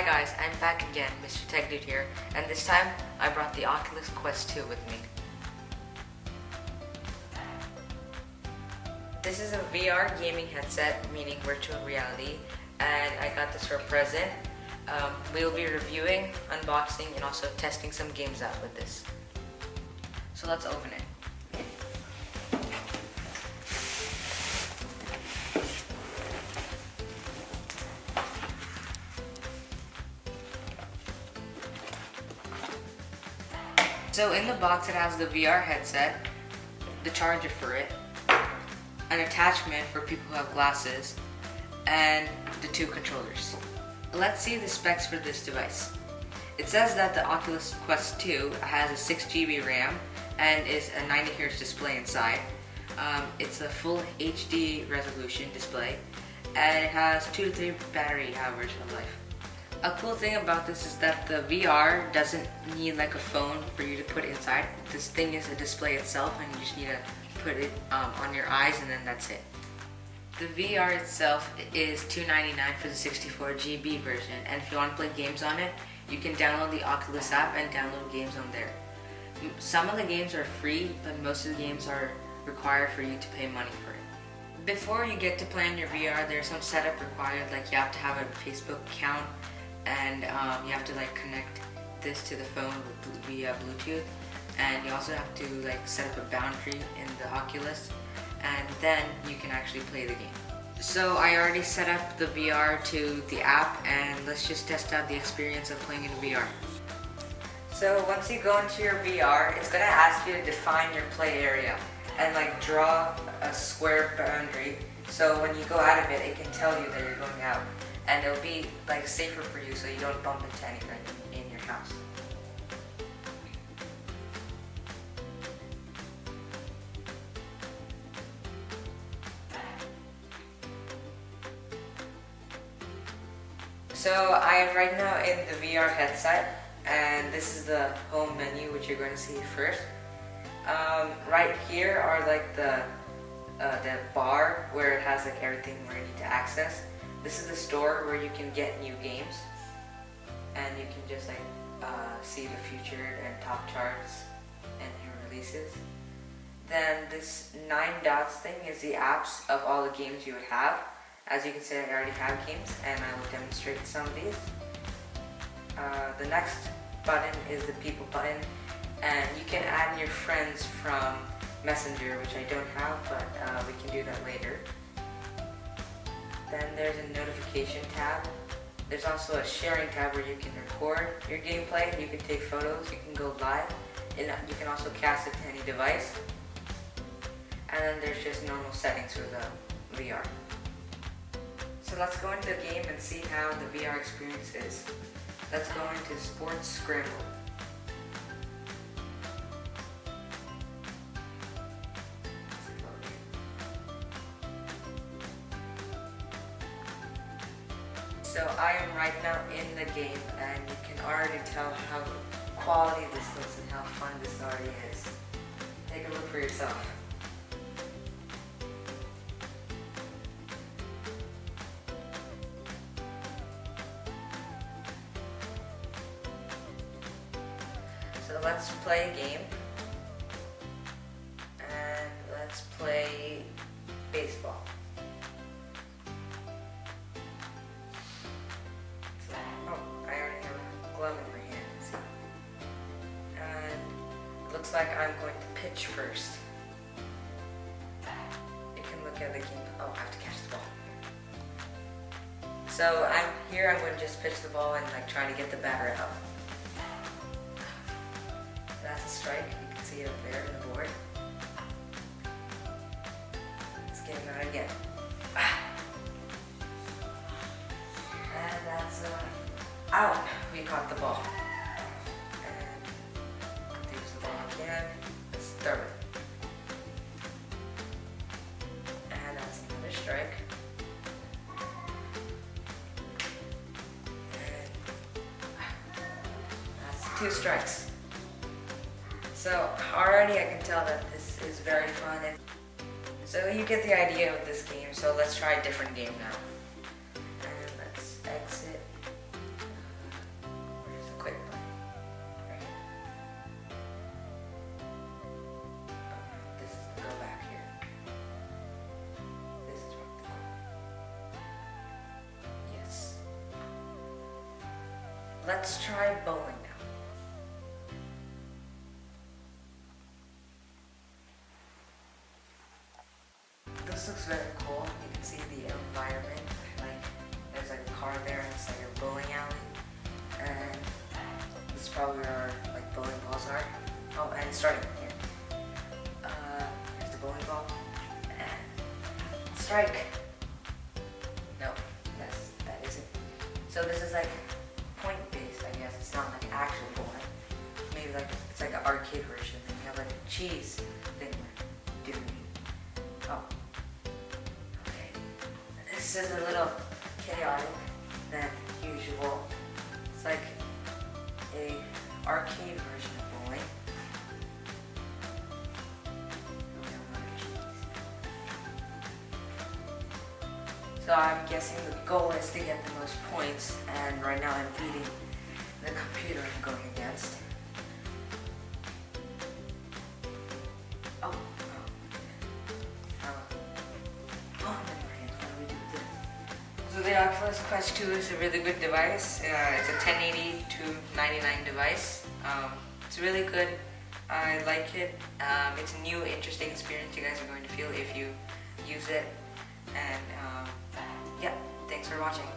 guys, I'm back again, Mr. Tech Dude here, and this time I brought the Oculus Quest 2 with me. This is a VR gaming headset, meaning virtual reality, and I got this for a present. We'll be reviewing, unboxing, and also testing some games out with this. So let's open it. So in the box it has the VR headset, the charger for it, an attachment for people who have glasses, and the two controllers. Let's see the specs for this device. It says that the Oculus Quest 2 has a 6 GB RAM and is a 90Hz display inside. It's a full HD resolution display, and it has 2 to 3 battery hours of life. A cool thing about this is that the VR doesn't need like a phone for you to put inside. This thing is a display itself, and you just need to put it on your eyes, and then that's it. The VR itself is $299 for the 64 GB version, and if you want to play games on it, you can download the Oculus app and download games on there. Some of the games are free, but most of the games are required for you to pay money for it. Before you get to play on your VR, there's some setup required, like you have to have a Facebook account, and you have to like connect this to the phone via Bluetooth, and you also have to like set up a boundary in the Oculus, and then you can actually play the game. So I already set up the VR to the app, and let's just test out the experience of playing in VR. So once you go into your VR, it's going to ask you to define your play area and like draw a square boundary, so when you go out of it, it can tell you that you're going out, and it'll be like safer for you so you don't bump into anything in your house. So I am right now in the VR headset, and this is the home menu, which you're going to see first. Right here are like the bar where it has like everything where you need to access. This is the store where you can get new games, and you can just like see the featured and top charts and new releases. Then this 9 dots thing is the apps of all the games you would have. As you can see, I already have games, and I will demonstrate some of these. The next button is the people button, and you can add your friends from Messenger, which I don't have, but we can do that later. Then there's a notification tab. There's also a sharing tab where you can record your gameplay, you can take photos, you can go live, and you can also cast it to any device. And then there's just normal settings for the VR. So let's go into the game and see how the VR experience is. Let's go into Sports Scramble. So I am right now in the game, and you can already tell how quality this looks and how fun this already is. Take a look for yourself. So let's play a game, and let's play baseball. I already have a glove in my hand, and it looks like I'm going to pitch first. You can look at the game. Oh, I have to catch the ball. So I'm going to just pitch the ball and like try to get the batter out. That's a strike. You can see it up there on the board. Let's get him out again. And that's out. We caught the ball. And there's the ball again. Let's throw it. And that's another strike. And that's 2 strikes. So already I can tell that this is very fun, and so you get the idea of this game. So let's try a different game now. And let's exit. let's try bowling now. This looks very cool. You can see the environment. Like, there's like a car there, and it's like a bowling alley. And this is probably where our like bowling balls are. Oh, and starting here. Here's the bowling ball. And strike. No, yes, that isn't. So this is like point-based, I guess. It's not like actual bowling. Maybe like it's like an arcade version. Then you have like a cheese thing. Doing. Oh. Okay. This is a little chaotic than usual. It's like a arcade version of bowling. So I'm guessing the goal is to get the most points, and right now I'm beating the computer I'm going against. Oh, so the Oculus Quest 2 is a really good device. It's a 1080 to 99 device. It's really good. I like it. It's a new, interesting experience you guys are going to feel if you use it. And yeah, thanks for watching.